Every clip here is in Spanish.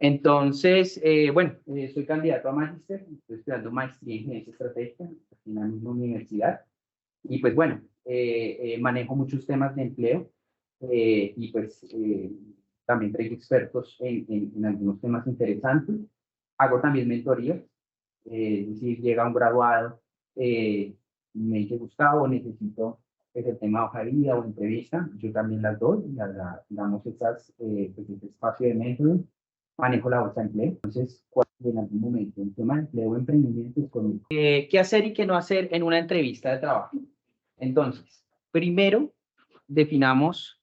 Entonces, bueno, soy candidato a magíster, estoy estudiando maestría en gerencia estratégica en la misma universidad. Y pues bueno, manejo muchos temas de empleo y pues también traigo expertos en algunos temas interesantes. Hago también mentorías, es decir, llega un graduado, me dice Gustavo, necesito el tema de hoja de vida o entrevista, yo también las doy, damos pues, ese espacio de mentoring, manejo la bolsa de empleo, entonces en algún momento el tema de empleo o emprendimiento es conmigo. ¿Qué hacer y qué no hacer en una entrevista de trabajo? Entonces, primero definamos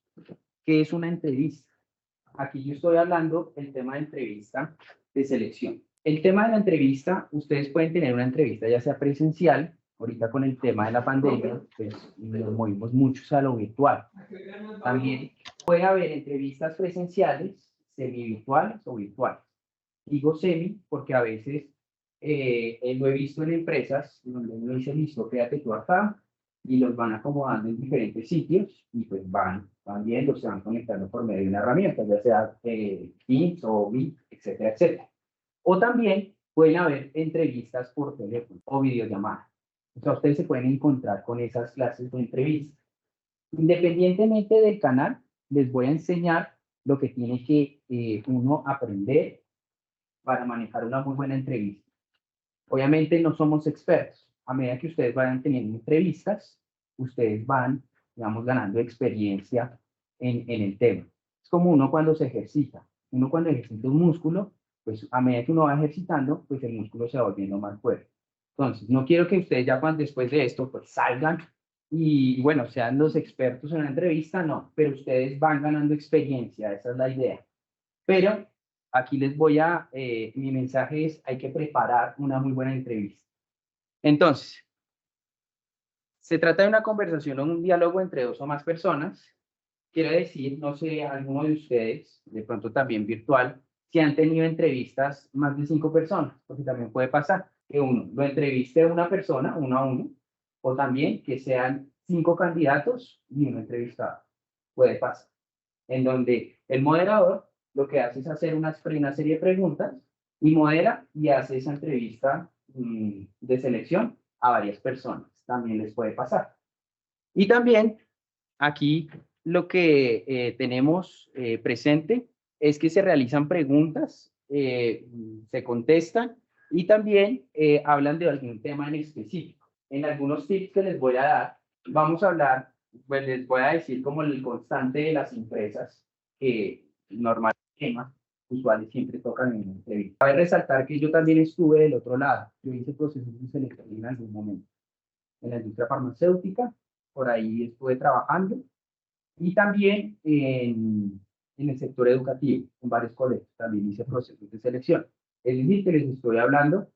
qué es una entrevista. Aquí yo estoy hablando del tema de entrevista de selección. El tema de la entrevista, ustedes pueden tener una entrevista ya sea presencial, ahorita con el tema de la pandemia, pues nos movimos mucho a lo virtual. También puede haber entrevistas presenciales, semi-virtuales o virtuales. Digo semi porque a veces lo he visto en empresas donde uno dice, listo, quédate tú acá, y los van acomodando en diferentes sitios y pues van viendo, se van conectando por medio de una herramienta, ya sea Teams o Meet, etcétera, etcétera. O también pueden haber entrevistas por teléfono o videollamada. O sea, ustedes se pueden encontrar con esas clases de entrevistas. Independientemente del canal, les voy a enseñar lo que tiene que uno aprender para manejar una muy buena entrevista. Obviamente no somos expertos. A medida que ustedes vayan teniendo entrevistas, ustedes van, digamos, ganando experiencia en el tema. Es como uno cuando se ejercita. Uno cuando ejercita un músculo, pues a medida que uno va ejercitando, pues el músculo se va volviendo más fuerte. Entonces, no quiero que ustedes ya después de esto, pues salgan y, bueno, sean los expertos en la entrevista, no, pero ustedes van ganando experiencia, esa es la idea. Pero aquí les voy mi mensaje es, hay que preparar una muy buena entrevista. Entonces, se trata de una conversación o un diálogo entre dos o más personas. Quiero decir, no sé, alguno de ustedes, de pronto también virtual, si han tenido entrevistas más de 5 personas, porque también puede pasar que uno lo entreviste a una persona, uno a uno, o también que sean 5 candidatos y uno entrevistado. Puede pasar. En donde el moderador lo que hace es hacer una serie de preguntas y modera y hace esa entrevista de selección a varias personas. También les puede pasar. Y también aquí lo que tenemos presente es que se realizan preguntas, se contestan y también hablan de algún tema en específico. En algunos tips que les voy a dar, vamos a hablar, pues les voy a decir como el constante de las empresas que normalmente temas usuales siempre tocan en una entrevista. Cabe resaltar que yo también estuve del otro lado. Yo hice procesos de selección en algún momento en la industria farmacéutica, por ahí estuve trabajando, y también en el sector educativo, en varios colegios, también hice procesos de selección. Es decir, que les estoy hablando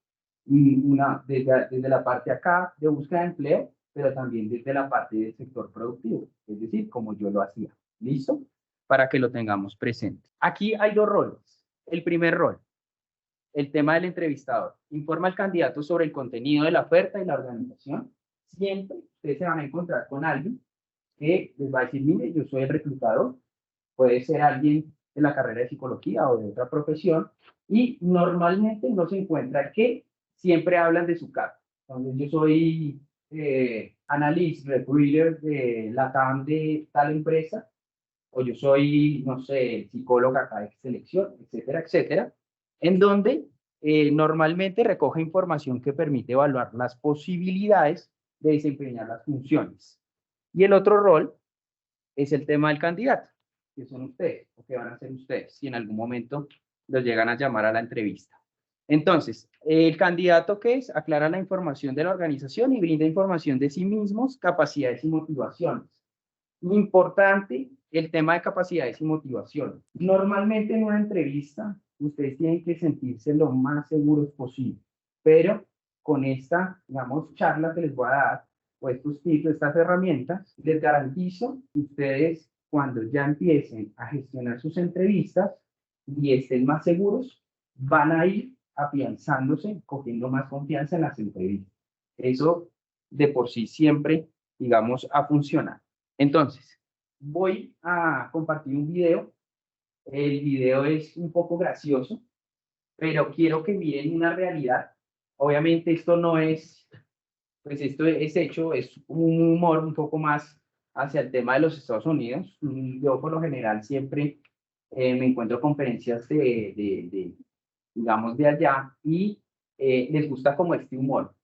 desde la parte acá de búsqueda de empleo, pero también desde la parte del sector productivo, es decir, como yo lo hacía. ¿Listo? Para que lo tengamos presente. Aquí hay dos roles. El primer rol, el tema del entrevistador. Informa al candidato sobre el contenido de la oferta y la organización. Siempre ustedes se van a encontrar con alguien que les va a decir, mire, yo soy el reclutador, puede ser alguien de la carrera de psicología o de otra profesión, y normalmente no se encuentra que siempre hablan de su cargo. Entonces, yo soy analyst, recruiter de la TAM de tal empresa, o yo soy, no sé, psicóloga acá de selección, etcétera, etcétera, en donde normalmente recoge información que permite evaluar las posibilidades de desempeñar las funciones. Y el otro rol es el tema del candidato, que son ustedes, o que van a ser ustedes, si en algún momento los llegan a llamar a la entrevista. Entonces, el candidato, ¿qué es? Aclara la información de la organización y brinda información de sí mismos, capacidades y motivaciones. Importante el tema de capacidades y motivaciones. Normalmente en una entrevista, ustedes tienen que sentirse lo más seguros posible, pero con esta, digamos, charla que les voy a dar, o estos tips, estas herramientas, les garantizo que ustedes, cuando ya empiecen a gestionar sus entrevistas y estén más seguros, van a ir afianzándose, cogiendo más confianza en las entrevistas. Eso de por sí siempre, digamos, ha funcionado. Entonces, voy a compartir un video. El video es un poco gracioso, pero quiero que miren una realidad. Obviamente esto no es, pues esto es hecho, es un humor un poco más hacia el tema de los Estados Unidos. Yo por lo general siempre me encuentro conferencias digamos, de allá y les gusta como este humor.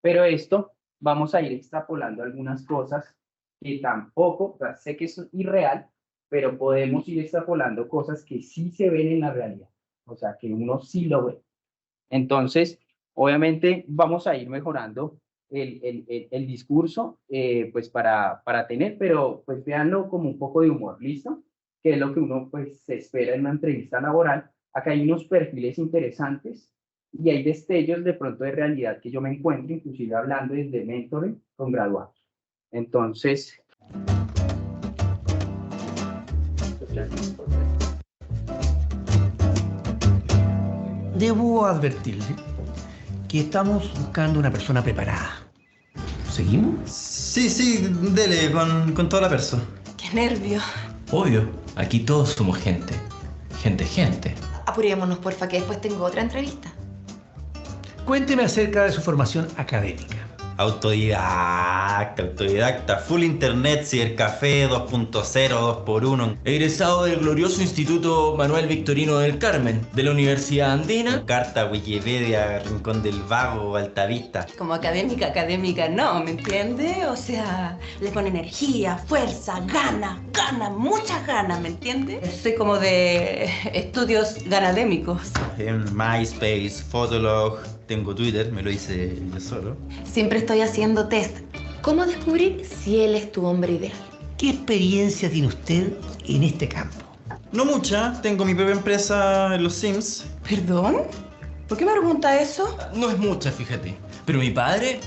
Pero esto vamos a ir extrapolando algunas cosas que tampoco, o sea, sé que es irreal, pero podemos ir extrapolando cosas que sí se ven en la realidad, o sea, que uno sí lo ve. Entonces, obviamente vamos a ir mejorando el discurso, pues para tener, pero pues véanlo como un poco de humor, ¿listo? Que es lo que uno pues se espera en una entrevista laboral. Acá hay unos perfiles interesantes y hay destellos de pronto de realidad que yo me encuentro, inclusive hablando desde mentoring con graduados. Entonces, Debo advertirle que estamos buscando una persona preparada. ¿Seguimos? Sí, sí, dele, con toda la persona. ¡Qué nervio! Obvio, aquí todos somos gente. Gente. Apurémonos, porfa, que después tengo otra entrevista. Cuénteme acerca de su formación académica. Autodidacta, full internet, cibercafé, 2.0, 2x1. Egresado del glorioso Instituto Manuel Victorino del Carmen, de la Universidad Andina. Carta, Wikipedia, Rincón del Vago, Altavista. Como académica, no, ¿me entiende? O sea, le pone energía, fuerza, ganas, muchas ganas, ¿me entiende? Soy como de estudios ganadémicos. En MySpace, Fotolog, tengo Twitter, me lo hice yo solo. Siempre estoy haciendo test. ¿Cómo descubrir si él es tu hombre ideal? ¿Qué experiencia tiene usted en este campo? No mucha, tengo mi propia empresa en los Sims. ¿Perdón? ¿Por qué me pregunta eso? No es mucha, fíjate. Pero mi padre,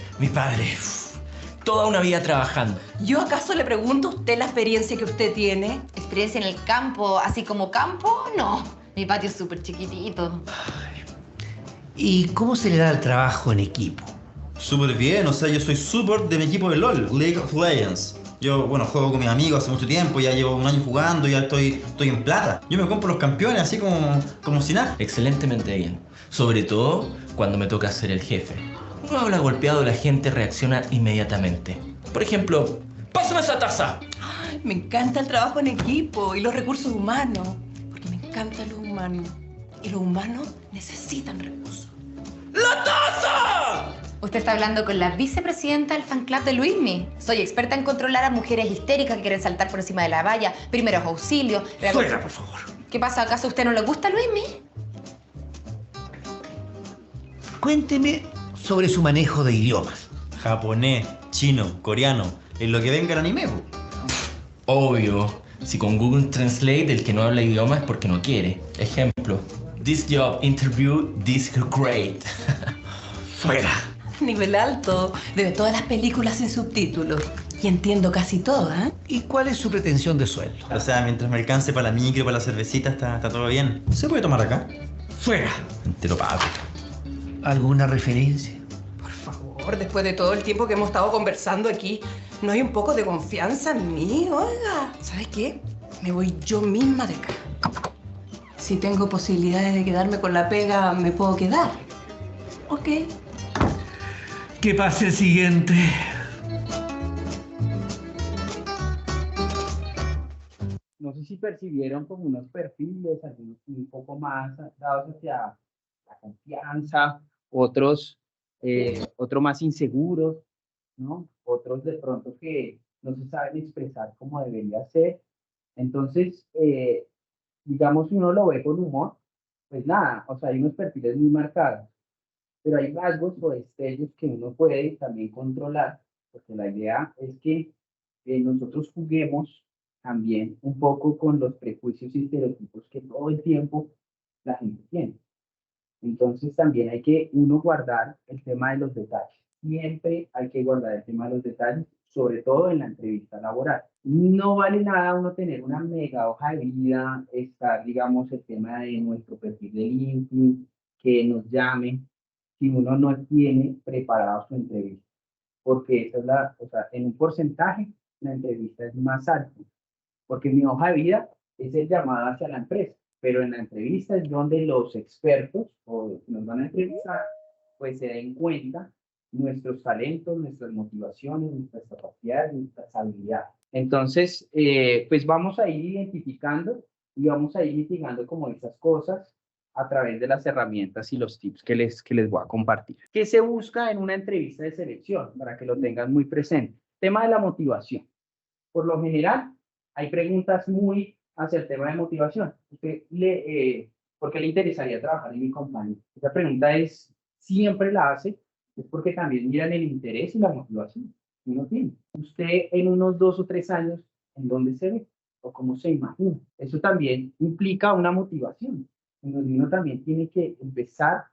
toda una vida trabajando. ¿Yo acaso le pregunto a usted la experiencia que usted tiene? ¿Experiencia en el campo, así como campo? No, mi patio es súper chiquitito. ¿Y cómo se le da el trabajo en equipo? Súper bien, o sea, yo soy support de mi equipo de LOL, League of Legends. Yo, bueno, juego con mis amigos hace mucho tiempo, ya llevo un año jugando, ya estoy en plata. Yo me compro los campeones así como si nada. Excelentemente bien. Sobre todo cuando me toca ser el jefe. Uno habla golpeado y la gente reacciona inmediatamente. Por ejemplo, ¡pásame esa taza! Ay, me encanta el trabajo en equipo y los recursos humanos. Porque me encantan los humanos. Y los humanos necesitan recursos. ¡La taza! Usted está hablando con la vicepresidenta del fan club de Luismi. Soy experta en controlar a mujeres histéricas que quieren saltar por encima de la valla, primeros auxilios... Fuera, por favor. ¿Qué pasa? ¿Acaso a usted no le gusta Luismi? Cuénteme sobre su manejo de idiomas. Japonés, chino, coreano, en lo que venga el anime. Obvio. Si con Google Translate el que no habla idioma es porque no quiere. Ejemplo. This job interview, this great. Fuera. Nivel alto, de ver todas las películas sin subtítulos. Y entiendo casi todas, ¿eh? ¿Y cuál es su pretensión de sueldo? O sea, mientras me alcance para la micro, para la cervecita, está todo bien. ¿Se puede tomar acá? Fuera. Entero pago. ¿Alguna referencia? Por favor, después de todo el tiempo que hemos estado conversando aquí, ¿no hay un poco de confianza en mí? Oiga, ¿sabes qué? Me voy yo misma de acá. Si tengo posibilidades de quedarme con la pega, me puedo quedar. Ok. Que pase el siguiente. no sé si percibieron como unos perfiles, algunos un poco más dados hacia la confianza, otros más inseguros, ¿no? Otros de pronto que no se saben expresar como debería ser. Entonces, digamos, si uno lo ve con humor, pues nada, o sea, hay unos perfiles muy marcados, pero hay rasgos o destellos que uno puede también controlar, porque la idea es que nosotros juguemos también un poco con los prejuicios y estereotipos que todo el tiempo la gente tiene. Entonces también hay que uno guardar el tema de los detalles. Siempre hay que guardar el tema de los detalles, sobre todo en la entrevista laboral. No vale nada uno tener una mega hoja de vida, estar, digamos, el tema de nuestro perfil de LinkedIn, que nos llamen, si uno no tiene preparado su entrevista. Porque esa es o sea, en un porcentaje, la entrevista es más alta. Porque mi hoja de vida es el llamado hacia la empresa. pero en la entrevista es donde los expertos o los que nos van a entrevistar, pues se den cuenta nuestros talentos, nuestras motivaciones, nuestras capacidades, nuestras habilidades. Entonces, pues vamos a ir identificando y vamos a ir mitigando como esas cosas a través de las herramientas y los tips que les voy a compartir. ¿Qué se busca en una entrevista de selección? Para que lo tengan muy presente. Tema de la motivación. Por lo general, hay preguntas muy hacia el tema de motivación. ¿Por qué le interesaría trabajar en mi compañía? Esa pregunta siempre la hace, es porque también miran el interés y la motivación que uno tiene. Usted en unos 2 o 3 años, ¿en dónde se ve? ¿O cómo se imagina? Eso también implica una motivación, en donde uno también tiene que empezar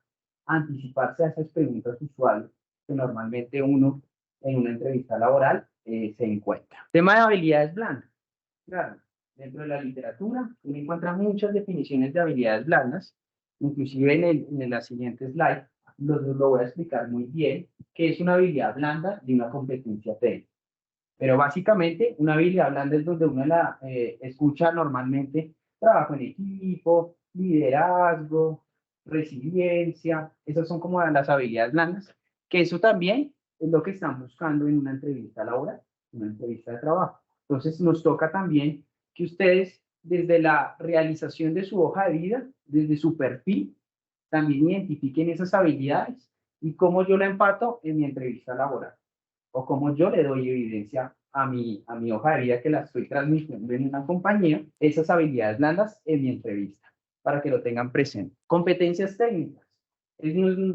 a anticiparse a esas preguntas usuales que normalmente uno en una entrevista laboral se encuentra. Tema de habilidades blandas. Claro, dentro de la literatura uno encuentra muchas definiciones de habilidades blandas, inclusive en la siguiente slide lo voy a explicar muy bien, qué es una habilidad blanda y una competencia técnica. Pero básicamente una habilidad blanda es donde uno la escucha normalmente trabajo en equipo, liderazgo, resiliencia, esas son como las habilidades blandas, que eso también es lo que están buscando en una entrevista laboral, una entrevista de trabajo. Entonces nos toca también que ustedes desde la realización de su hoja de vida, desde su perfil, también identifiquen esas habilidades y cómo yo la empato en mi entrevista laboral o cómo yo le doy evidencia a mi hoja de vida que la estoy transmitiendo en una compañía, esas habilidades blandas en mi entrevista, para que lo tengan presente. Competencias técnicas.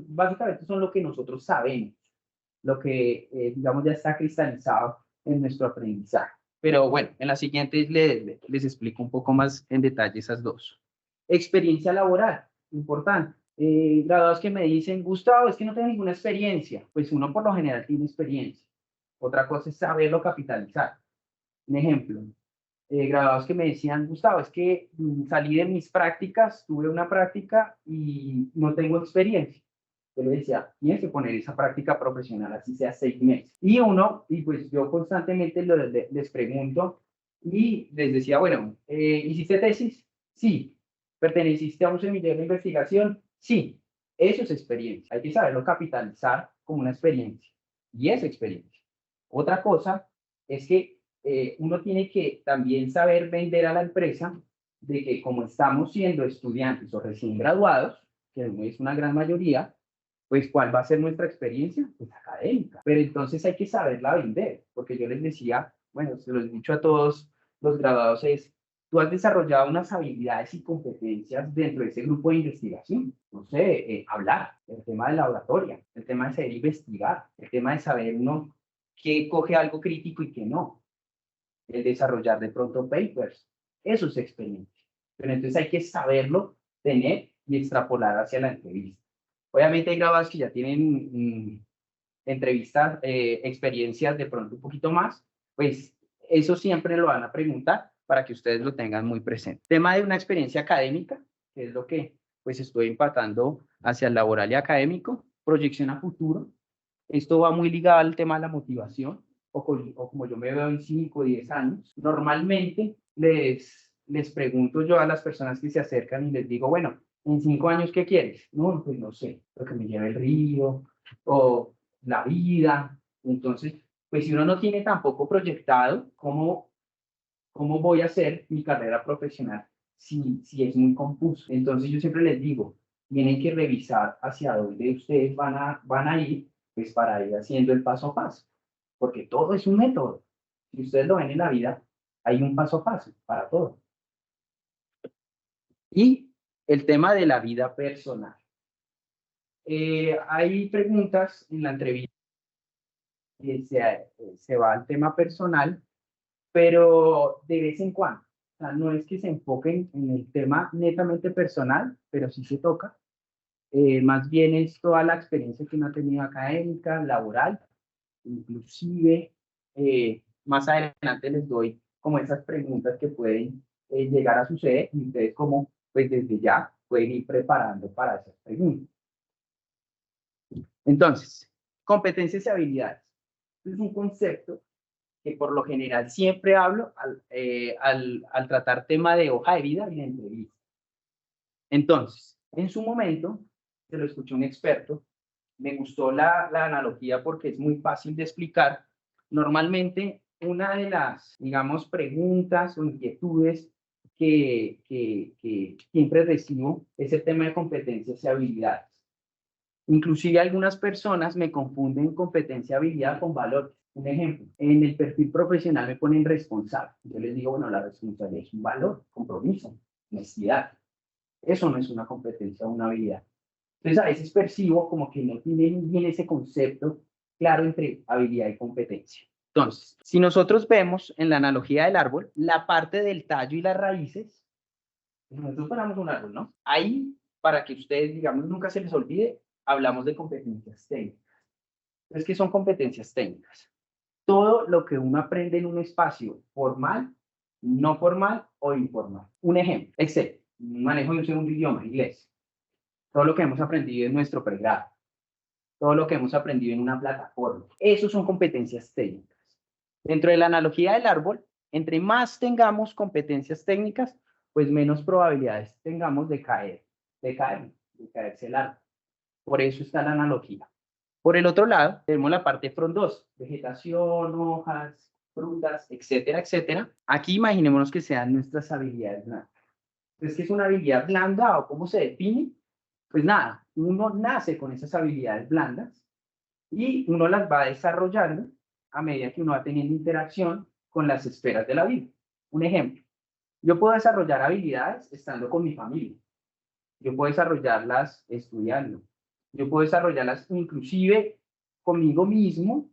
Básicamente son lo que nosotros sabemos, lo que, digamos, ya está cristalizado en nuestro aprendizaje. Pero bueno, en las siguientes les explico un poco más en detalle esas dos. Experiencia laboral, importante. Graduados que me dicen, Gustavo, es que no tengo ninguna experiencia. Pues uno por lo general tiene experiencia. Otra cosa es saberlo capitalizar. Un ejemplo, graduados que me decían, Gustavo, es que salí de mis prácticas, tuve una práctica y no tengo experiencia. Yo le decía, tienes que poner esa práctica profesional, así sea 6 meses. Y pues yo constantemente les pregunto y les decía, bueno, ¿hiciste tesis? Sí. ¿Perteneciste a un semillero de investigación? Sí. Eso es experiencia. Hay que saberlo capitalizar como una experiencia. Y es experiencia. Otra cosa es que uno tiene que también saber vender a la empresa de que como estamos siendo estudiantes o recién graduados, que no es una gran mayoría, pues ¿cuál va a ser nuestra experiencia? Pues académica. Pero entonces hay que saberla vender, porque yo les decía, bueno, se los he dicho a todos los graduados, tú has desarrollado unas habilidades y competencias dentro de ese grupo de investigación. No sé, hablar, el tema de la oratoria, el tema de saber investigar, el tema de saber uno qué coge algo crítico y qué no, el desarrollar de pronto papers, eso es experiencia. Pero entonces hay que saberlo tener y extrapolar hacia la entrevista. Obviamente hay graduados que ya tienen entrevistas, experiencias de pronto un poquito más, pues eso siempre lo van a preguntar para que ustedes lo tengan muy presente. Tema de una experiencia académica, que es lo que pues estoy empatando hacia el laboral y académico, proyección a futuro. Esto va muy ligado al tema de la motivación, o como yo me veo en 5 o 10 años. Normalmente les pregunto yo a las personas que se acercan y les digo, bueno, en 5 años, ¿qué quieres? No, pues no sé, lo que me lleve el río o la vida. Entonces, pues si uno no tiene tampoco proyectado cómo voy a hacer mi carrera profesional si es muy confuso. Entonces yo siempre les digo, tienen que revisar hacia dónde ustedes van a ir, pues para ir haciendo el paso a paso, porque todo es un método. Si ustedes lo ven en la vida, hay un paso a paso para todo. Y el tema de la vida personal. Hay preguntas en la entrevista que se va al tema personal, pero de vez en cuando. O sea, no es que se enfoquen en el tema netamente personal, pero sí se toca. Más bien es toda la experiencia que uno ha tenido académica, laboral, inclusive más adelante les doy como esas preguntas que pueden llegar a suceder y ustedes como pues desde ya pueden ir preparando para esas preguntas. Entonces, competencias y habilidades. Es un concepto que por lo general siempre hablo al tratar tema de hoja de vida y de entrevista. Entonces, en su momento, se lo escuché un experto, me gustó la analogía porque es muy fácil de explicar. Normalmente, una de las, digamos, preguntas o inquietudes que siempre recibo es el tema de competencias y habilidades. Inclusive algunas personas me confunden competencia y habilidad con valores. Un ejemplo, en el perfil profesional me ponen responsable. Yo les digo, bueno, la responsabilidad es un valor, compromiso, honestidad. Eso no es una competencia o una habilidad. Entonces a veces percibo como que no tienen bien ese concepto claro entre habilidad y competencia. Entonces, si nosotros vemos en la analogía del árbol, la parte del tallo y las raíces, nosotros ponemos un árbol, ¿no? Ahí, para que ustedes, digamos, nunca se les olvide, hablamos de competencias técnicas. Entonces, ¿qué son competencias técnicas? Todo lo que uno aprende en un espacio formal, no formal o informal. Un ejemplo, Excel, manejo de un segundo idioma, inglés. Todo lo que hemos aprendido en nuestro pregrado, todo lo que hemos aprendido en una plataforma. Eso son competencias técnicas. Dentro de la analogía del árbol, entre más tengamos competencias técnicas, pues menos probabilidades tengamos de caerse el árbol. Por eso está la analogía. Por el otro lado, tenemos la parte frondosa, vegetación, hojas, frutas, etcétera, etcétera. Aquí imaginémonos que sean nuestras habilidades blandas. Entonces, ¿qué es una habilidad blanda o cómo se define? Pues nada, uno nace con esas habilidades blandas y uno las va desarrollando a medida que uno va teniendo interacción con las esferas de la vida. Un ejemplo, yo puedo desarrollar habilidades estando con mi familia. Yo puedo desarrollarlas estudiando. Yo puedo desarrollarlas inclusive conmigo mismo,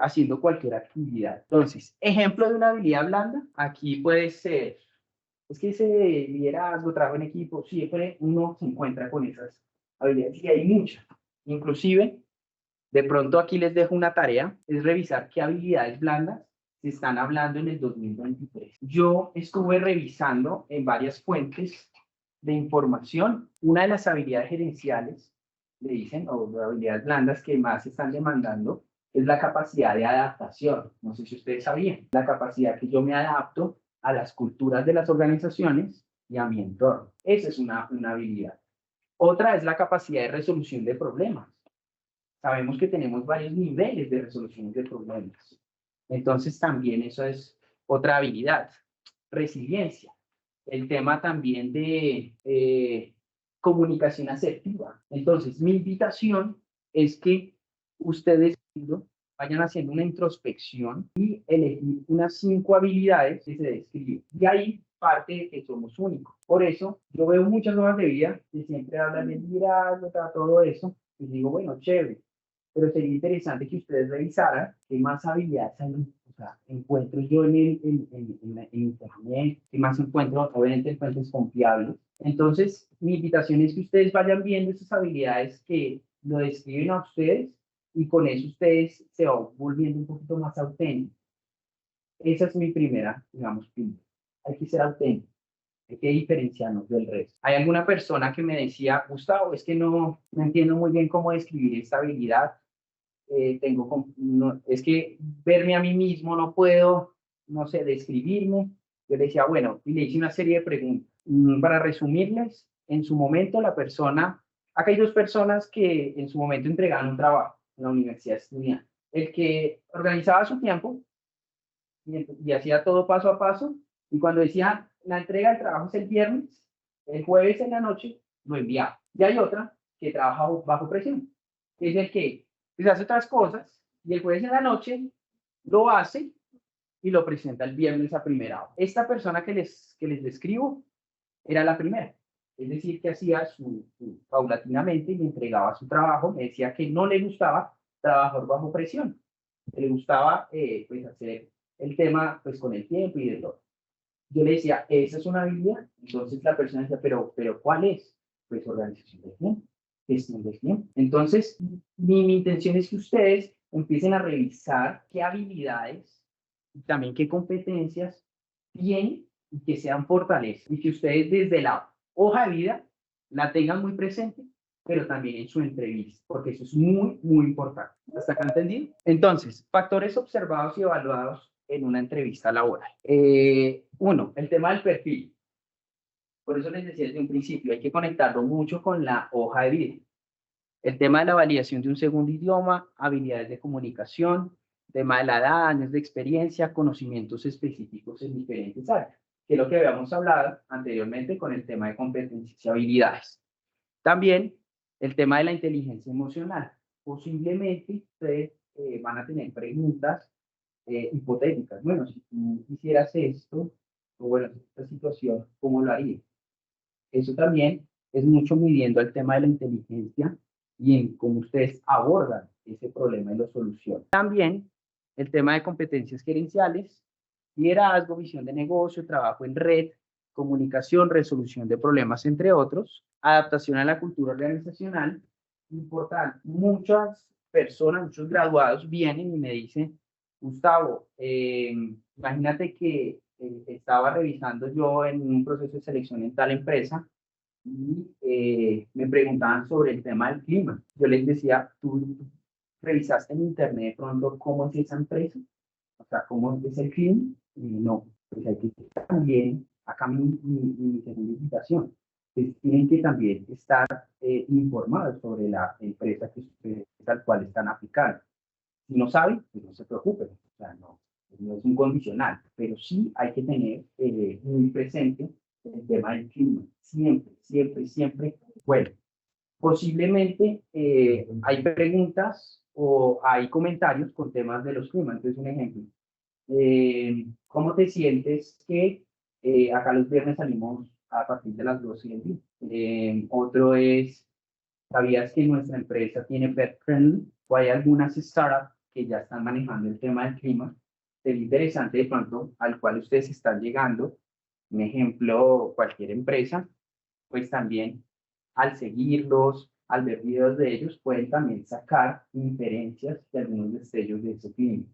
haciendo cualquier actividad. Entonces, ejemplo de una habilidad blanda, aquí puede ser, es que ese liderazgo, trabajo en equipo, siempre uno se encuentra con esas habilidades y hay muchas. Inclusive, de pronto aquí les dejo una tarea, es revisar qué habilidades blandas se están hablando en el 2023. Yo estuve revisando en varias fuentes de información, una de las habilidades gerenciales, le dicen, o de habilidades blandas que más se están demandando, es la capacidad de adaptación. No sé si ustedes sabían, la capacidad que yo me adapto a las culturas de las organizaciones y a mi entorno. Esa es una habilidad. Otra es la capacidad de resolución de problemas. Sabemos que tenemos varios niveles de resolución de problemas. Entonces también eso es otra habilidad. Resiliencia. El tema también de comunicación asertiva. Entonces, mi invitación es que ustedes vayan haciendo una introspección y elegir unas 5 habilidades que se describen. Y ahí parte de que somos únicos. Por eso, yo veo muchas hojas de vida que siempre hablan de liderazgo, todo eso, y digo, bueno, chévere, pero sería interesante que ustedes revisaran qué más habilidades hay, o sea, encuentro yo en internet, qué más encuentro, obviamente en fuentes confiables. Entonces, mi invitación es que ustedes vayan viendo esas habilidades que lo describen a ustedes y con eso ustedes se van volviendo un poquito más auténticos. Esa es mi primera, digamos, hay que ser auténtico. Hay que diferenciarnos del resto. Hay alguna persona que me decía, Gustavo, es que no entiendo muy bien cómo describir esta habilidad. Es que verme a mí mismo no puedo, no sé, describirme. Yo le decía, bueno, y le hice una serie de preguntas. Para resumirles, en su momento la persona, acá hay 2 personas que en su momento entregaron un trabajo en la universidad estudiante. El que organizaba su tiempo y hacía todo paso a paso, y cuando decía, la entrega del trabajo es el viernes, el jueves en la noche lo enviaba. Y hay otra que trabaja bajo presión, que es el que pues, hace otras cosas y el jueves en la noche lo hace y lo presenta el viernes a primera hora. Esta persona que les describo era la primera. Es decir, que hacía paulatinamente y entregaba su trabajo. Me decía que no le gustaba trabajar bajo presión. Le gustaba pues, hacer el tema pues, con el tiempo y de todo. Yo le decía, esa es una habilidad. Entonces la persona decía, pero ¿cuál es? Pues organización del tiempo, gestión del tiempo. Entonces, mi intención es que ustedes empiecen a revisar qué habilidades y también qué competencias tienen y que sean fortalezas. Y que ustedes desde la hoja de vida la tengan muy presente, pero también en su entrevista, porque eso es muy, muy importante. ¿Hasta acá entendido? Entonces, factores observados y evaluados en una entrevista laboral. 1, el tema del perfil. Por eso les decía desde un principio, hay que conectarlo mucho con la hoja de vida. El tema de la validación de un segundo idioma, habilidades de comunicación, tema de la edad, años de experiencia, conocimientos específicos en diferentes áreas, que es lo que habíamos hablado anteriormente con el tema de competencias y habilidades. También el tema de la inteligencia emocional. Posiblemente ustedes van a tener preguntas hipotéticas. Bueno, si tú hicieras esto, o bueno, esta situación, ¿cómo lo harías? Eso también es mucho midiendo el tema de la inteligencia y en cómo ustedes abordan ese problema y lo solucionan. También el tema de competencias gerenciales, liderazgo, visión de negocio, trabajo en red, comunicación, resolución de problemas, entre otros, adaptación a la cultura organizacional. Importante, muchas personas, muchos graduados vienen y me dicen, Gustavo, imagínate que estaba revisando yo en un proceso de selección en tal empresa y me preguntaban sobre el tema del clima. Yo les decía, ¿tú revisaste en internet de pronto cómo es esa empresa? O sea, ¿cómo es el clima? Y no, pues hay que también, acá mi segunda invitación, pues tienen que también estar informados sobre la empresa que ustedes, al cual están aplicando. Si no saben, pues no se preocupen, o sea, no es un condicional, pero sí hay que tener muy presente el tema del clima, siempre, siempre, siempre. Bueno, posiblemente hay preguntas o hay comentarios con temas de los climas. Entonces, un ejemplo, ¿cómo te sientes que acá los viernes salimos a partir de las 12 del día? Otro es, ¿sabías que nuestra empresa tiene pet friendly? ¿O hay algunas startups que ya están manejando el tema del clima? Es interesante de pronto al cual ustedes están llegando. Un ejemplo, cualquier empresa, pues también al seguirlos, al ver videos de ellos, pueden también sacar inferencias de algunos destellos de ese clima.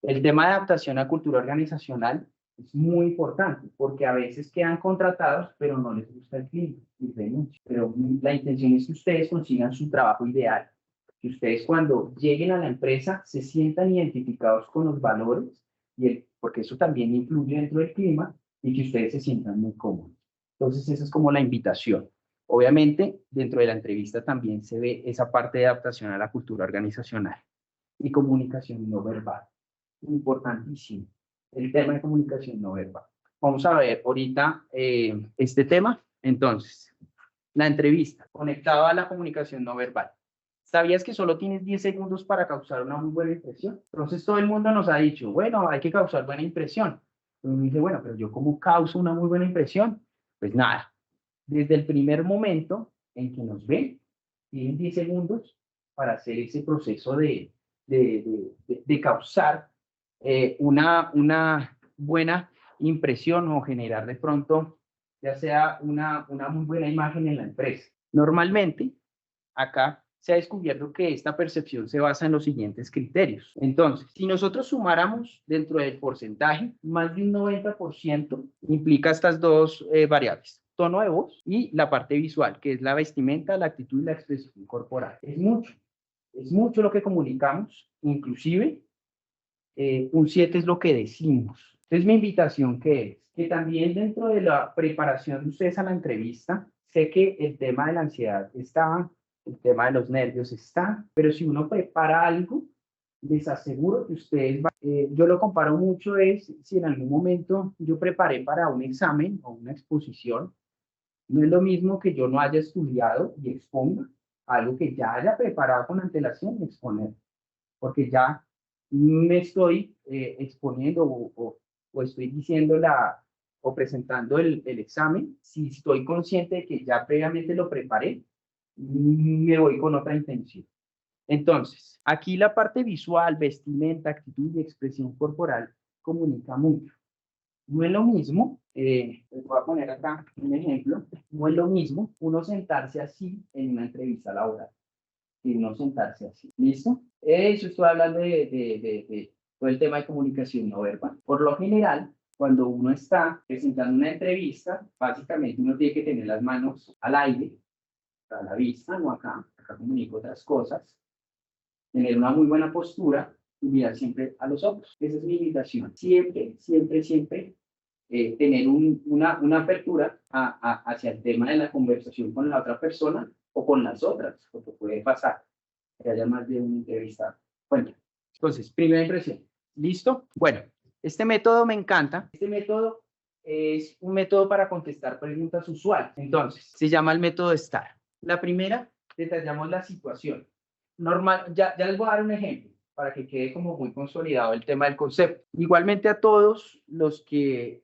El tema de adaptación a cultura organizacional es muy importante porque a veces quedan contratados, pero no les gusta el clima y renuncian. Pero la intención es que ustedes consigan su trabajo ideal, que ustedes cuando lleguen a la empresa se sientan identificados con los valores, porque eso también influye dentro del clima y que ustedes se sientan muy cómodos. Entonces, esa es como la invitación. Obviamente, dentro de la entrevista también se ve esa parte de adaptación a la cultura organizacional y comunicación no verbal. Importantísimo, el tema de comunicación no verbal. Vamos a ver ahorita este tema. Entonces, la entrevista, conectada a la comunicación no verbal. ¿Sabías que solo tienes 10 segundos para causar una muy buena impresión? Entonces, todo el mundo nos ha dicho, bueno, hay que causar buena impresión. Y uno dice, bueno, pero ¿yo cómo causo una muy buena impresión? Pues nada, desde el primer momento en que nos ven, tienen 10 segundos para hacer ese proceso de causar una buena impresión o generar de pronto, ya sea una muy buena imagen en la empresa. Normalmente, acá se ha descubierto que esta percepción se basa en los siguientes criterios. Entonces, si nosotros sumáramos dentro del porcentaje, más de un 90% implica estas dos variables, tono de voz y la parte visual, que es la vestimenta, la actitud y la expresión corporal. Es mucho lo que comunicamos, inclusive un 7 es lo que decimos. Entonces, mi invitación que es que también dentro de la preparación de ustedes a la entrevista, sé que el tema de la ansiedad está, el tema de los nervios está, pero si uno prepara algo, les aseguro que ustedes van, yo lo comparo mucho es si en algún momento yo preparé para un examen o una exposición, no es lo mismo que yo no haya estudiado y exponga algo que ya haya preparado con antelación y exponer, porque ya me estoy exponiendo o estoy diciendo o presentando el examen, si estoy consciente de que ya previamente lo preparé, me voy con otra intención. Entonces, aquí la parte visual, vestimenta, actitud y expresión corporal comunica mucho. No es lo mismo, les voy a poner acá un ejemplo, no es lo mismo uno sentarse así en una entrevista laboral y no sentarse así. ¿Listo? Eso estoy hablando de todo el tema de comunicación no verbal. Por lo general, cuando uno está presentando una entrevista, básicamente uno tiene que tener las manos al aire, a la vista, no acá comunico otras cosas, tener una muy buena postura y mirar siempre a los ojos. Esa es mi invitación. Siempre, siempre, siempre tener una apertura hacia el tema de la conversación con la otra persona o con las otras, porque puede pasar que haya más de un entrevistado. Bueno, entonces, primera impresión. ¿Listo? Bueno, este método me encanta. Este método es un método para contestar preguntas usuales. Entonces, se llama el método STAR. La primera, detallamos la situación. Normal, ya les voy a dar un ejemplo para que quede como muy consolidado el tema del concepto. Igualmente a todos los que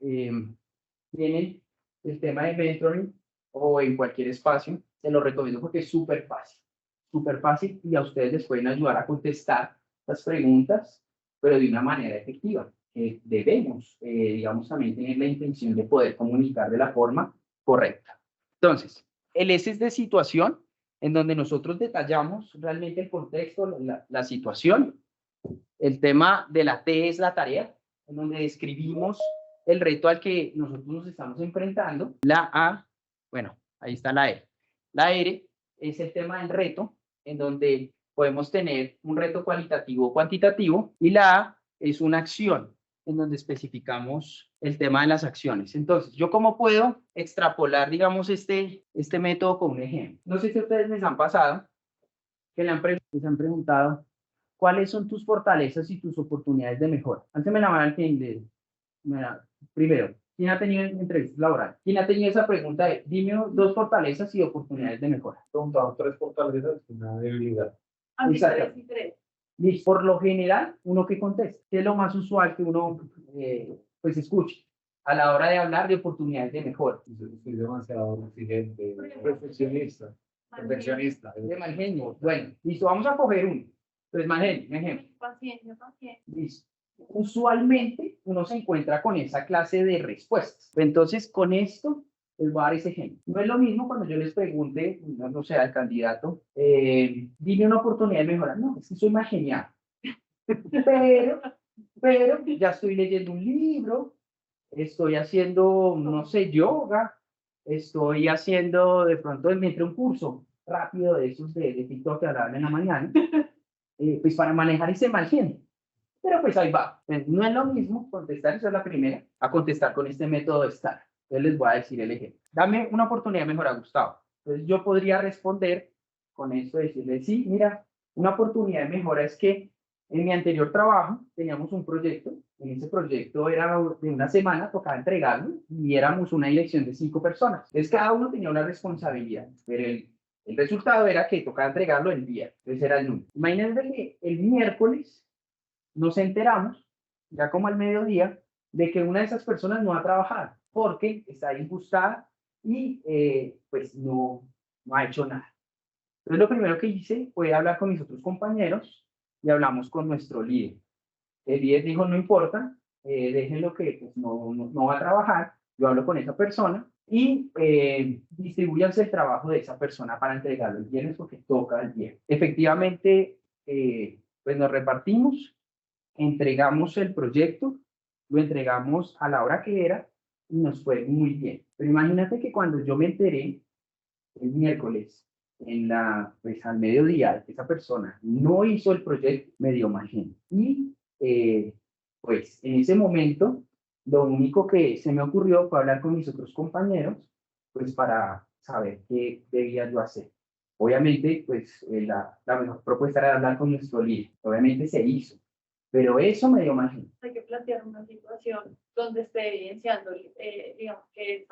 tienen el tema de mentoring o en cualquier espacio, se lo recomiendo porque es súper fácil y a ustedes les pueden ayudar a contestar las preguntas, pero de una manera efectiva. Debemos, digamos, también tener la intención de poder comunicar de la forma correcta. Entonces, el S es de situación, en donde nosotros detallamos realmente el contexto, la situación. El tema de la T es la tarea, en donde describimos el reto al que nosotros nos estamos enfrentando. La A, bueno, ahí está la E. La R es el tema del reto, en donde podemos tener un reto cualitativo o cuantitativo. Y la A es una acción, en donde especificamos el tema de las acciones. Entonces, ¿yo cómo puedo extrapolar, digamos, este método con un ejemplo? No sé si a ustedes les han pasado que les han preguntado cuáles son tus fortalezas y tus oportunidades de mejora. Antes me la van a entender. Primero, ¿quién ha tenido entrevistas laborales? ¿Quién ha tenido esa pregunta de dime 2 fortalezas y oportunidades de mejora? Preguntado 3 fortalezas y una debilidad. Exacto. Y por lo general, uno que contesta, ¿qué es lo más usual que uno pues escuche a la hora de hablar de oportunidades de mejora? Soy demasiado exigente, perfeccionista. De mal genio. Bueno, listo, vamos a coger uno. Entonces, mal genio, un ejemplo. Paciencia. Listo. Usualmente uno se encuentra con esa clase de respuestas. Entonces, con esto les voy a dar ese ejemplo. No es lo mismo cuando yo les pregunte, no sé, al candidato, dime una oportunidad de mejorar. No, es que soy más genial. Pero ya estoy leyendo un libro, estoy haciendo, no sé, yoga, estoy haciendo, de pronto me entré un curso rápido de esos de TikTok que hablaban en la mañana, pues para manejar ese mal genio. Pero pues ahí va. No es lo mismo contestar, esa es la primera, a contestar con este método de STAR. Entonces les voy a decir el ejemplo. Dame una oportunidad de mejorar, Gustavo. Entonces yo podría responder con esto, decirle, sí, mira, una oportunidad de mejora es que en mi anterior trabajo teníamos un proyecto. En ese proyecto era de una semana, tocaba entregarlo y éramos una dirección de 5 personas. Entonces cada uno tenía una responsabilidad, pero el resultado era que tocaba entregarlo el día. Entonces era el lunes. Imagínense que el miércoles nos enteramos, ya como al mediodía, de que una de esas personas no ha trabajado porque está disgustada y pues no ha hecho nada. Entonces lo primero que hice fue hablar con mis otros compañeros y hablamos con nuestro líder. El líder dijo, no importa, déjenlo que pues, no va a trabajar, yo hablo con esa persona y distribuyanse el trabajo de esa persona para entregarlo el viernes porque toca el viernes. Efectivamente, pues nos repartimos, entregamos el proyecto, lo entregamos a la hora que era y nos fue muy bien. Pero imagínate que cuando yo me enteré el miércoles, pues al mediodía, que esa persona no hizo el proyecto, me dio mal genio. Y pues en ese momento, lo único que se me ocurrió fue hablar con mis otros compañeros, pues para saber qué debía yo hacer. Obviamente, pues la mejor propuesta era hablar con nuestro líder. Obviamente se hizo. Pero eso me dio mal genio. Hay que plantear una situación donde esté evidenciando, digamos, que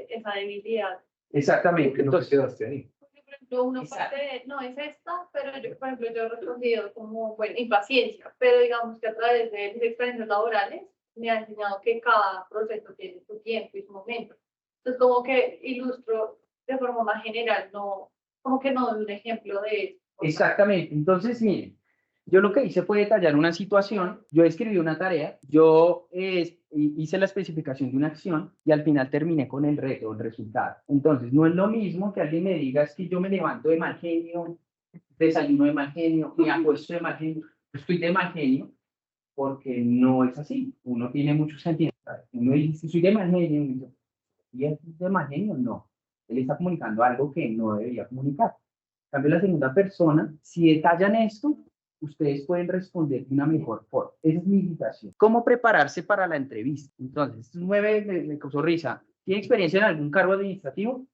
esa debilidad. Exactamente. Entonces quedaste ahí. Porque, por ejemplo, una parte no es esta, pero yo, por ejemplo, yo he respondido como, bueno, impaciencia, pero digamos que a través de mis experiencias laborales me ha enseñado que cada proceso tiene su tiempo y su momento. Entonces, como que ilustro de forma más general, no, como que no doy un ejemplo de eso. Exactamente. Entonces, miren, yo lo que hice fue detallar una situación, yo escribí una tarea, yo hice la especificación de una acción y al final terminé con el reto, el resultado. Entonces, no es lo mismo que alguien me diga es que yo me levanto de mal genio, desayuno de mal genio, me acuesto de mal genio, estoy de mal genio, porque no es así. Uno tiene muchos sentimientos. Uno dice, soy de mal genio, y es de mal genio, no. Él está comunicando algo que no debería comunicar. En cambio, la segunda persona, si detallan esto, ustedes pueden responder de una mejor forma. Esa es mi invitación. ¿Cómo prepararse para la entrevista? Entonces, 9 me causó risa. ¿Tiene experiencia en algún cargo administrativo?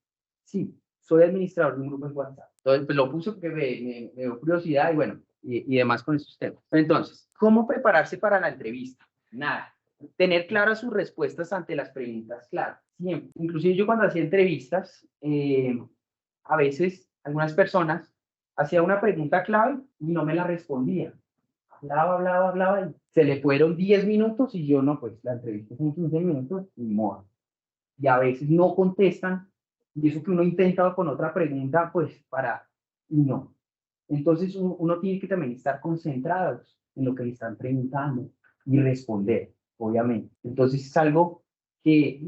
Sí, soy administrador de un grupo en WhatsApp. Entonces, pues lo puse porque me dio curiosidad y bueno, y demás con esos temas. Entonces, ¿cómo prepararse para la entrevista? Nada. Tener claras sus respuestas ante las preguntas claras. Siempre. Inclusive yo cuando hacía entrevistas, a veces algunas personas hacían una pregunta clave y no me la respondían. Hablaba y se le fueron 10 minutos y yo no, pues la entrevista son 15 minutos y moda. Y a veces no contestan y eso que uno intenta con otra pregunta, pues y no. Entonces uno tiene que también estar concentrados en lo que le están preguntando y responder, obviamente. Entonces es algo que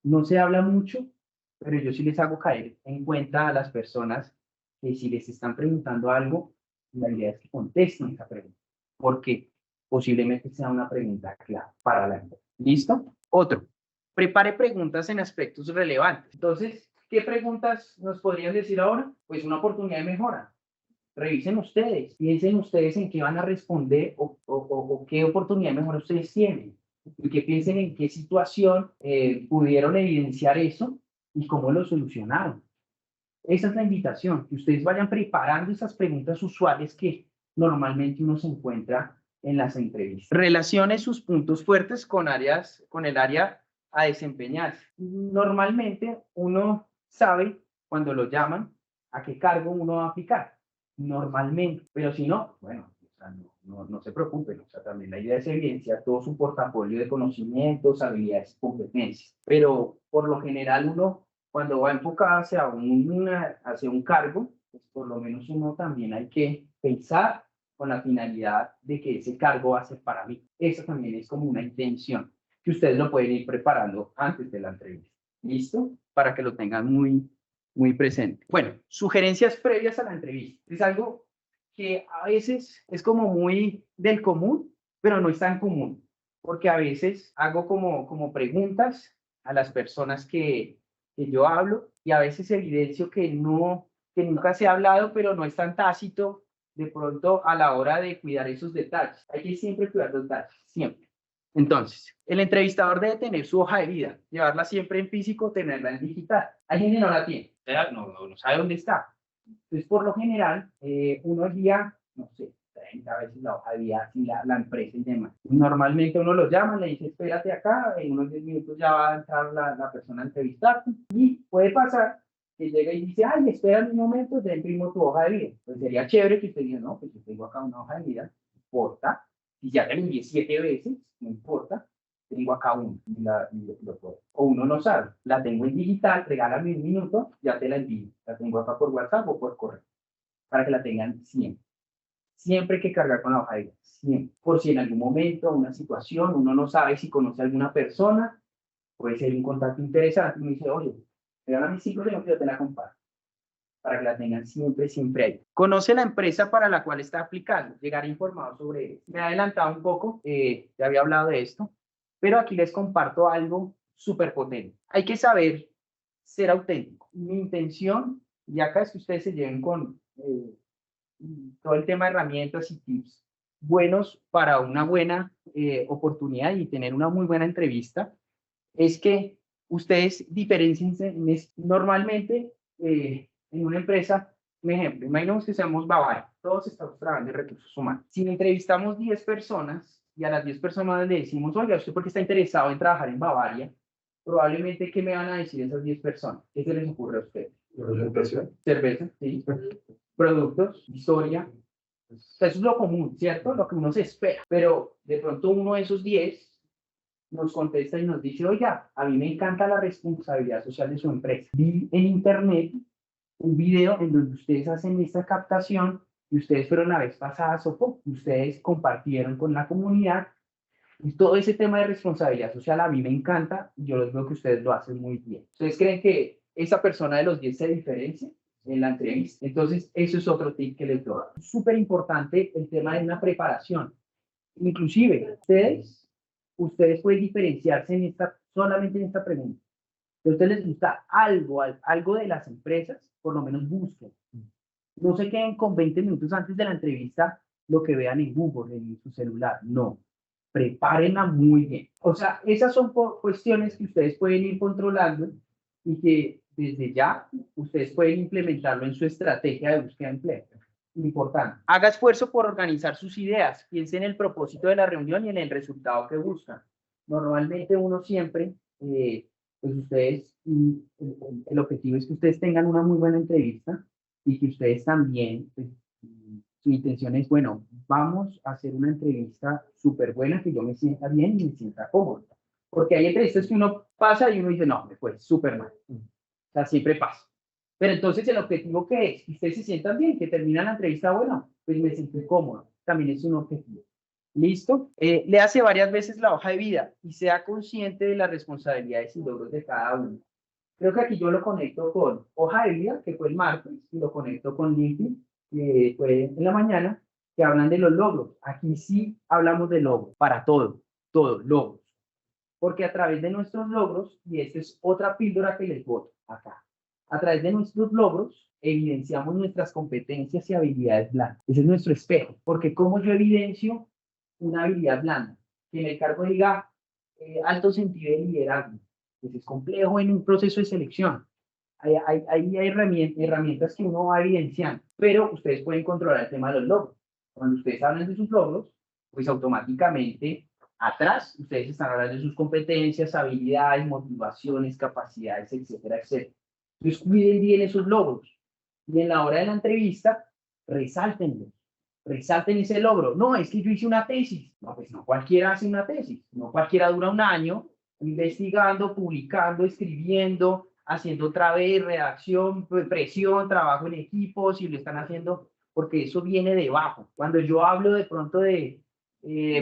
no se habla mucho, pero yo sí les hago caer en cuenta a las personas que si les están preguntando algo, la idea es que contesten esa pregunta, porque posiblemente sea una pregunta clave para la empresa. ¿Listo? Otro, prepare preguntas en aspectos relevantes. Entonces, ¿qué preguntas nos podrían decir ahora? Pues una oportunidad de mejora. Revisen ustedes, piensen ustedes en qué van a responder o qué oportunidad de mejora ustedes tienen. Y que piensen en qué situación pudieron evidenciar eso y cómo lo solucionaron. Esa es la invitación, que ustedes vayan preparando esas preguntas usuales que normalmente uno se encuentra en las entrevistas. Relacione sus puntos fuertes con el área a desempeñarse. Normalmente uno sabe cuando lo llaman a qué cargo uno va a aplicar. Normalmente, pero si no, bueno, o sea, no se preocupen, o sea, también la idea es evidenciar todo su portafolio de conocimientos, habilidades y competencias, pero por lo general uno, cuando va a enfocarse hacia un cargo, pues por lo menos uno también hay que pensar con la finalidad de que ese cargo va a ser para mí. Eso también es como una intención, que ustedes lo pueden ir preparando antes de la entrevista. ¿Listo? Para que lo tengan muy presente. Bueno, sugerencias previas a la entrevista. Es algo que a veces es como muy del común, pero no es tan común, porque a veces hago como preguntas a las personas que yo hablo y a veces evidencio que nunca se ha hablado, pero no es tan tácito de pronto a la hora de cuidar esos detalles. Hay que siempre cuidar los detalles, siempre. Entonces, el entrevistador debe tener su hoja de vida, llevarla siempre en físico, tenerla en digital. Hay gente que no la tiene, no sabe dónde está. Entonces, por lo general, uno guía, no sé, 30 veces la hoja de vida, así la empresa y demás. Normalmente uno lo llama, le dice, espérate acá, en unos 10 minutos ya va a entrar la persona a entrevistarte. Y puede pasar que llega y dice, ay, espera un momento, te imprimo tu hoja de vida. Pues sería chévere que usted diga, no, pues yo tengo acá una hoja de vida, no importa. Si ya te la envié 7 veces, no importa, tengo acá uno o uno no sabe, la tengo en digital, regálame un minuto, ya te la envío, la tengo acá por WhatsApp o por correo, para que la tengan siempre. Siempre hay que cargar con la hoja de vida, siempre. Por si en algún momento, una situación, uno no sabe si conoce a alguna persona, puede ser un contacto interesante, uno dice, oye, regálame 5 minutos y yo te la comparto, para que la tengan siempre ahí. Conoce la empresa para la cual está aplicando, llegar informado sobre él. Me he adelantado un poco, ya había hablado de esto, pero aquí les comparto algo súper potente. Hay que saber ser auténtico. Mi intención, y acá es que ustedes se lleven con todo el tema de herramientas y tips buenos para una buena oportunidad y tener una muy buena entrevista, es que ustedes diferenciense normalmente en una empresa. Un ejemplo, imaginemos que seamos Bavaria, todos estamos trabajando en recursos humanos. Si entrevistamos 10 personas y a las 10 personas le decimos, oiga, ¿usted por qué está interesado en trabajar en Bavaria? Probablemente, ¿qué me van a decir esas 10 personas? ¿Qué se les ocurre a ustedes? Cerveza, sí. Productos, historia. O sea, eso es lo común, ¿cierto? Lo que uno se espera. Pero de pronto uno de esos 10 nos contesta y nos dice, oiga, a mí me encanta la responsabilidad social de su empresa. Vi en internet un video en donde ustedes hacen esta captación y ustedes fueron la vez pasada a Sopo, ustedes compartieron con la comunidad y todo ese tema de responsabilidad social a mí me encanta y yo les veo que ustedes lo hacen muy bien. ¿Ustedes creen que esa persona de los 10 se diferencia en la entrevista? Entonces, eso es otro tip que les doy. Es súper importante el tema de una preparación. Inclusive, ustedes pueden diferenciarse solamente en esta pregunta. Si a ustedes les gusta algo de las empresas, por lo menos busquen. No se queden con 20 minutos antes de la entrevista lo que vean en Google, en su celular. No, prepárenla muy bien. O sea, esas son cuestiones que ustedes pueden ir controlando y que desde ya ustedes pueden implementarlo en su estrategia de búsqueda de empleo. Importante. Haga esfuerzo por organizar sus ideas. Piense en el propósito de la reunión y en el resultado que buscan. Normalmente uno siempre, pues ustedes, el objetivo es que ustedes tengan una muy buena entrevista y que ustedes también, pues, su intención es, bueno, vamos a hacer una entrevista súper buena, que yo me sienta bien y me sienta cómodo. Porque hay entrevistas que uno pasa y uno dice, no, me fue súper mal. O sea, siempre pasa. Pero entonces el objetivo que es que ustedes se sientan bien, que termina la entrevista, bueno, pues me sentí cómodo. También es un objetivo. ¿Listo? Léase varias veces la hoja de vida y sea consciente de las responsabilidades y logros de cada uno. Creo que aquí yo lo conecto con hoja de vida, que fue el martes, y lo conecto con LinkedIn, que fue en la mañana, que hablan de los logros. Aquí sí hablamos de logros, para todo, logros. Porque a través de nuestros logros, y esta es otra píldora que les voy acá, a través de nuestros logros, evidenciamos nuestras competencias y habilidades blandas. Ese es nuestro espejo, porque ¿cómo yo evidencio una habilidad blanda? Que en el cargo diga alto sentido de liderazgo, pues es complejo en un proceso de selección. Hay herramientas que uno va evidenciando, pero ustedes pueden controlar el tema de los logros. Cuando ustedes hablan de sus logros, pues automáticamente atrás ustedes están hablando de sus competencias, habilidades, motivaciones, capacidades, etcétera, etcétera. Entonces cuiden bien esos logros. Y en la hora de la entrevista, resáltenlos. Resalten ese logro. No, es que yo hice una tesis. No, pues no cualquiera hace una tesis. No cualquiera dura un año investigando, publicando, escribiendo, haciendo otra vez redacción, presión, trabajo en equipo, si lo están haciendo, porque eso viene de abajo. Cuando yo hablo de pronto de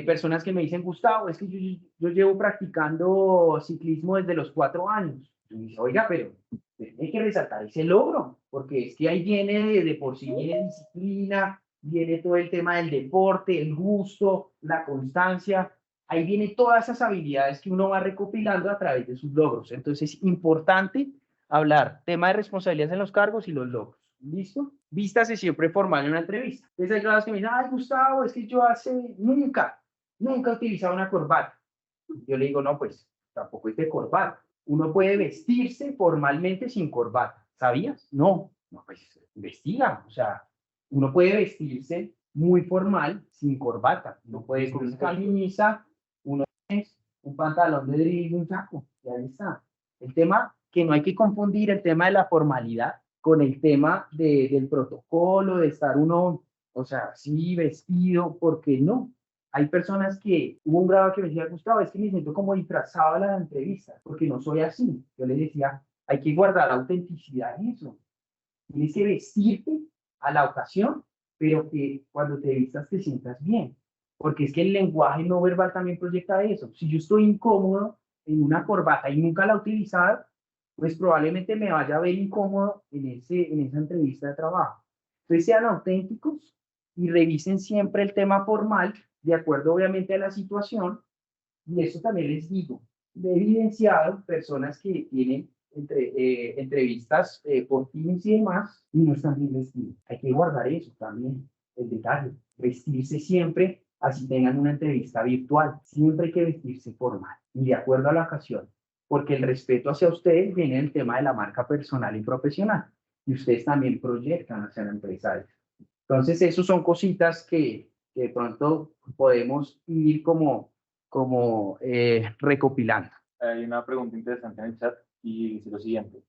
personas que me dicen, Gustavo, es que yo llevo practicando ciclismo desde los 4 años. Y me dice, oiga, pero hay que resaltar ese logro, porque es que ahí viene de por sí viene disciplina, viene todo el tema del deporte, el gusto, la constancia, ahí vienen todas esas habilidades que uno va recopilando a través de sus logros. Entonces es importante hablar tema de responsabilidades en los cargos y los logros. ¿Listo? Vístase siempre formal en una entrevista. Entonces hay grados que me dicen, ay, Gustavo, es que yo nunca he utilizado una corbata. Yo le digo, no, pues tampoco es de corbata. Uno puede vestirse formalmente sin corbata. ¿Sabías? No, pues investiga. O sea, uno puede vestirse muy formal sin corbata. Uno puede con una camisa, un pantalón de drill y un saco. Y ahí está. El tema que no hay que confundir el tema de la formalidad con el tema del protocolo, de estar uno, o sea, sí vestido, porque no. Hay personas que, hubo un grado que me decía, Gustavo, es que me siento como disfrazado a la entrevista, porque no soy así. Yo les decía, hay que guardar autenticidad en eso. Tienes que vestirte a la ocasión, pero que cuando te vistas te sientas bien. Porque es que el lenguaje no verbal también proyecta eso. Si yo estoy incómodo en una corbata y nunca la he utilizado, pues probablemente me vaya a ver incómodo en esa entrevista de trabajo. Entonces sean auténticos y revisen siempre el tema formal, de acuerdo obviamente a la situación. Y eso también les digo, he evidenciado personas que tienen entrevistas por Teams y demás y no están bien vestidos. Hay que guardar eso también, el detalle. Vestirse siempre, así tengan una entrevista virtual. Siempre hay que vestirse formal y de acuerdo a la ocasión, porque el respeto hacia ustedes viene del tema de la marca personal y profesional. Y ustedes también proyectan hacia la empresa. Entonces, esas son cositas que de pronto podemos ir como recopilando. Hay una pregunta interesante en el chat y dice lo siguiente.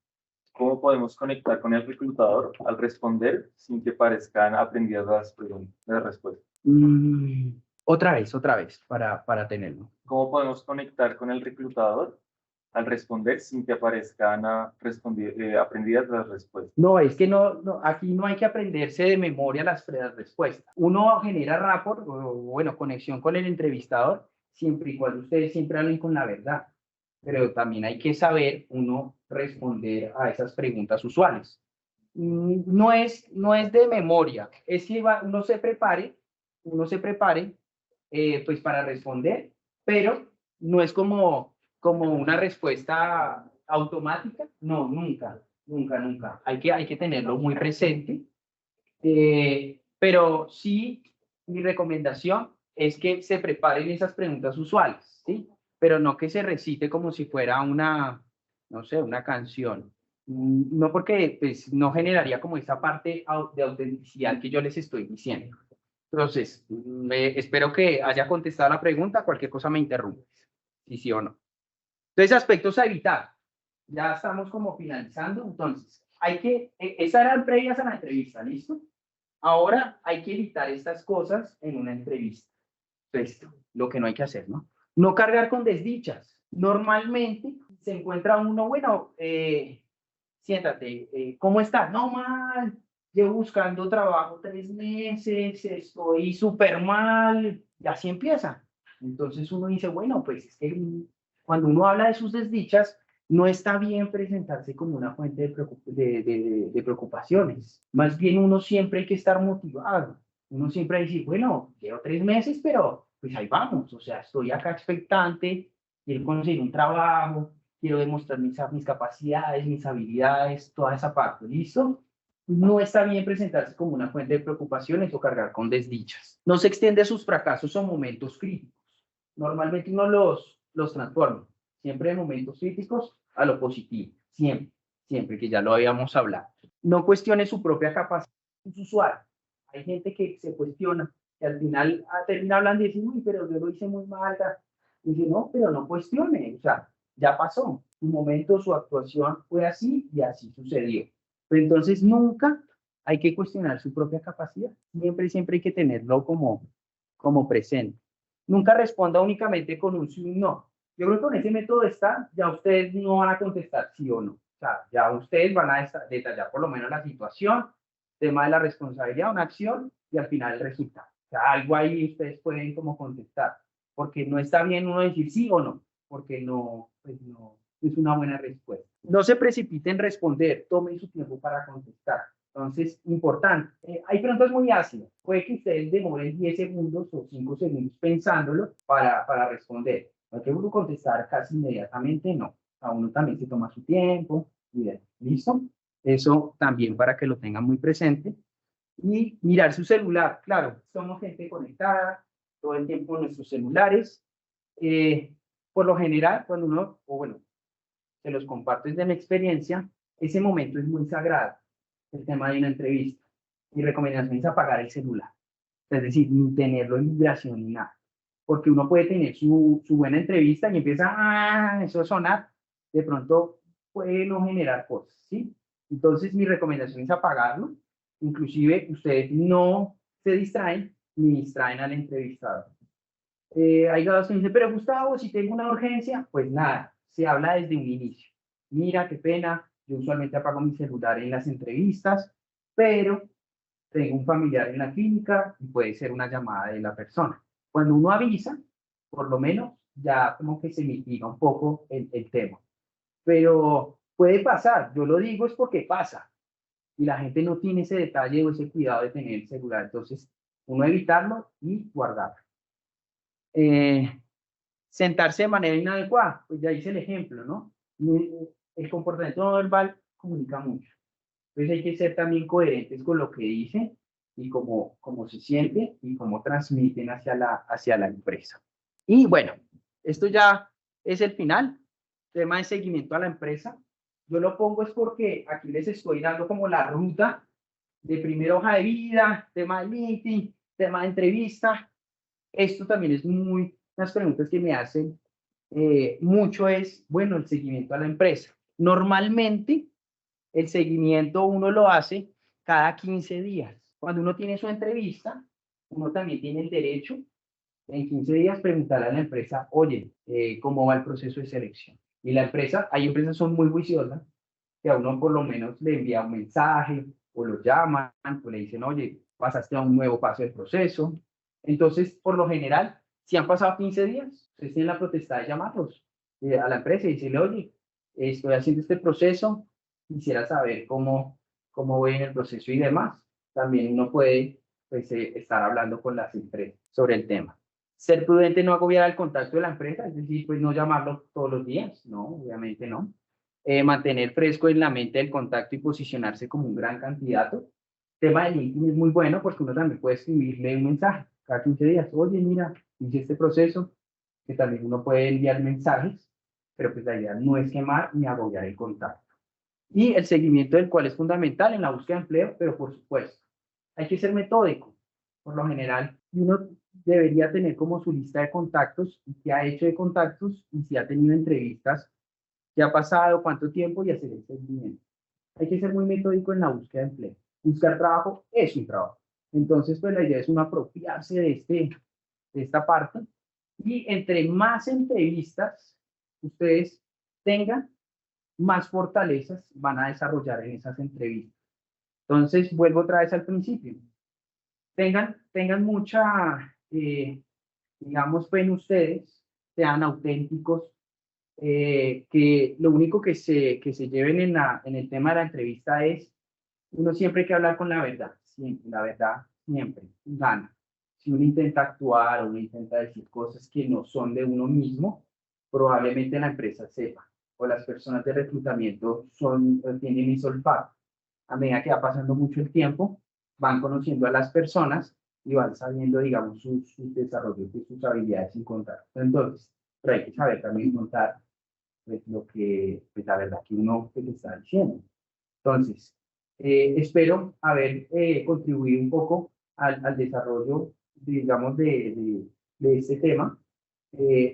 ¿Cómo podemos conectar con el reclutador al responder sin que parezcan aprendidas las preguntas, las respuestas? Otra vez, para tenerlo. ¿Cómo podemos conectar con el reclutador al responder sin que aparezcan aprendidas las respuestas? No, es que aquí no hay que aprenderse de memoria las respuestas. Uno genera rapport, bueno, conexión con el entrevistador, siempre y cuando ustedes siempre hablen con la verdad. Pero también hay que saber uno responder a esas preguntas usuales. No es de memoria, es que uno se prepare, pues para responder, pero no es como una respuesta automática, no, nunca. Hay que tenerlo muy presente, pero sí mi recomendación es que se preparen esas preguntas usuales, ¿sí? Pero no que se recite como si fuera una, no sé, una canción. No, porque pues, no generaría como esa parte de autenticidad que yo les estoy diciendo. Entonces, espero que haya contestado la pregunta. Cualquier cosa me interrumpes, si sí o no. Entonces, aspectos a evitar. Ya estamos como finalizando. Entonces, esas eran previas a la entrevista, ¿listo? Ahora hay que evitar estas cosas en una entrevista. Entonces, lo que no hay que hacer, ¿no? No cargar con desdichas. Normalmente se encuentra uno, bueno, siéntate, ¿cómo estás? No, mal, llevo buscando trabajo 3 meses, estoy súper mal, y así empieza. Entonces uno dice, bueno, pues es que cuando uno habla de sus desdichas, no está bien presentarse como una fuente de preocupaciones. Más bien uno siempre hay que estar motivado. Uno siempre hay que decir, bueno, llevo 3 meses, pero pues ahí vamos. O sea, estoy acá expectante, quiero conseguir un trabajo, quiero demostrar mis capacidades, mis habilidades, toda esa parte, ¿listo? No está bien presentarse como una fuente de preocupaciones o cargar con desdichas. No se extiende a sus fracasos o momentos críticos. Normalmente uno los transforma, siempre de momentos críticos a lo positivo, siempre, siempre, que ya lo habíamos hablado. No cuestione su propia capacidad, es usual. Hay gente que se cuestiona, y al final termina hablando y dice, uy, pero yo lo hice muy mal. Y dice, no, pero no cuestione, o sea, ya pasó. Su momento, su actuación fue así y así sucedió. Pero entonces nunca hay que cuestionar su propia capacidad. Siempre, siempre hay que tenerlo como presente. Nunca responda únicamente con un sí o un no. Yo creo que con ese método ya ustedes no van a contestar sí o no. O sea, ya ustedes van a detallar por lo menos la situación, tema de la responsabilidad, una acción y al final el resultado. O sea, algo ahí ustedes pueden como contestar, porque no está bien uno decir sí o no, porque no, pues no es una buena respuesta. No se precipiten en responder, tomen su tiempo para contestar. Entonces, importante, hay preguntas muy ácidas. Puede que ustedes demoren 10 segundos o 5 segundos pensándolo para responder. No hay que uno contestar casi inmediatamente, no. A uno también se toma su tiempo. Bien, ¿listo? Eso también para que lo tengan muy presente. Y mirar su celular. Claro, somos gente conectada todo el tiempo en nuestros celulares. Por lo general, cuando uno, o bueno, se los comparto desde mi experiencia, ese momento es muy sagrado, el tema de una entrevista. Mi recomendación es apagar el celular, es decir, ni tenerlo en vibración ni nada, porque uno puede tener su buena entrevista y empieza eso a sonar, de pronto puede no generar cosas, ¿sí? Entonces mi recomendación es apagarlo, inclusive ustedes no se distraen ni distraen al entrevistador. Hay grados que dicen, pero Gustavo, si tengo una urgencia, pues nada, se habla desde un inicio. Mira, qué pena, yo usualmente apago mi celular en las entrevistas, pero tengo un familiar en la clínica y puede ser una llamada de la persona. Cuando uno avisa, por lo menos ya como que se mitiga un poco el tema. Pero puede pasar, yo lo digo es porque pasa, y la gente no tiene ese detalle o ese cuidado de tener el celular, entonces uno evitarlo y guardarlo. Sentarse de manera inadecuada, pues ya hice el ejemplo, ¿no? El comportamiento no verbal comunica mucho. Entonces hay que ser también coherentes con lo que dice y cómo se siente y cómo transmiten hacia la empresa. Y bueno, esto ya es el final, tema de seguimiento a la empresa. Yo lo pongo es porque aquí les estoy dando como la ruta de primera hoja de vida, tema de LinkedIn, tema de entrevista. Esto también es unas preguntas que me hacen mucho es, bueno, el seguimiento a la empresa. Normalmente, el seguimiento uno lo hace cada 15 días. Cuando uno tiene su entrevista, uno también tiene el derecho en 15 días preguntarle a la empresa, oye, ¿cómo va el proceso de selección? Y la empresa, hay empresas que son muy juiciosas, que a uno por lo menos le envía un mensaje o lo llaman o le dicen, oye, pasaste a un nuevo paso del proceso. Entonces, por lo general, si han pasado 15 días, ustedes tienen la potestad de llamarlos a la empresa y decirle, oye, estoy haciendo este proceso, quisiera saber cómo voy en el proceso y demás. También uno puede pues, estar hablando con las empresas sobre el tema. Ser prudente, no agobiar el contacto de la empresa, es decir, pues no llamarlo todos los días, no, obviamente no. Mantener fresco en la mente el contacto y posicionarse como un gran candidato. El tema de LinkedIn es muy bueno porque uno también puede escribirle un mensaje. cada 15 días, oye, mira, hice este proceso, que también uno puede enviar mensajes, pero pues la idea no es quemar ni agobiar el contacto. Y el seguimiento del cual es fundamental en la búsqueda de empleo, pero por supuesto, hay que ser metódico. Por lo general, uno debería tener como su lista de contactos, y qué ha hecho de contactos, y si ha tenido entrevistas, qué ha pasado, cuánto tiempo, y hacer el seguimiento. Hay que ser muy metódico en la búsqueda de empleo. Buscar trabajo es un trabajo. Entonces, pues la idea es uno apropiarse de esta parte, y entre más entrevistas ustedes tengan, más fortalezas van a desarrollar en esas entrevistas. Entonces, vuelvo otra vez al principio. Tengan mucha, digamos, fe en ustedes, sean auténticos, que lo único que se lleven en el tema de la entrevista es, uno siempre hay que hablar con la verdad, siempre, la verdad siempre gana. Si uno intenta actuar o uno intenta decir cosas que no son de uno mismo, probablemente la empresa sepa, o las personas de reclutamiento tienen ese olfato. A medida que va pasando mucho el tiempo, van conociendo a las personas y van sabiendo, digamos, sus desarrollos y sus habilidades sin contar. Entonces, pero hay que saber también contar pues, pues, la verdad que uno te está diciendo. Entonces, espero haber contribuido un poco al desarrollo, digamos, de este tema.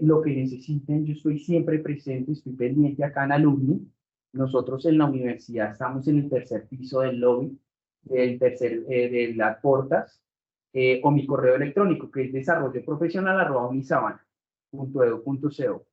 Lo que necesiten, yo estoy siempre presente, estoy pendiente acá en Alumni. Nosotros en la universidad estamos en el tercer piso del lobby, de las portas, o mi correo electrónico, que es desarrolloprofesional@unisabana.edu.co.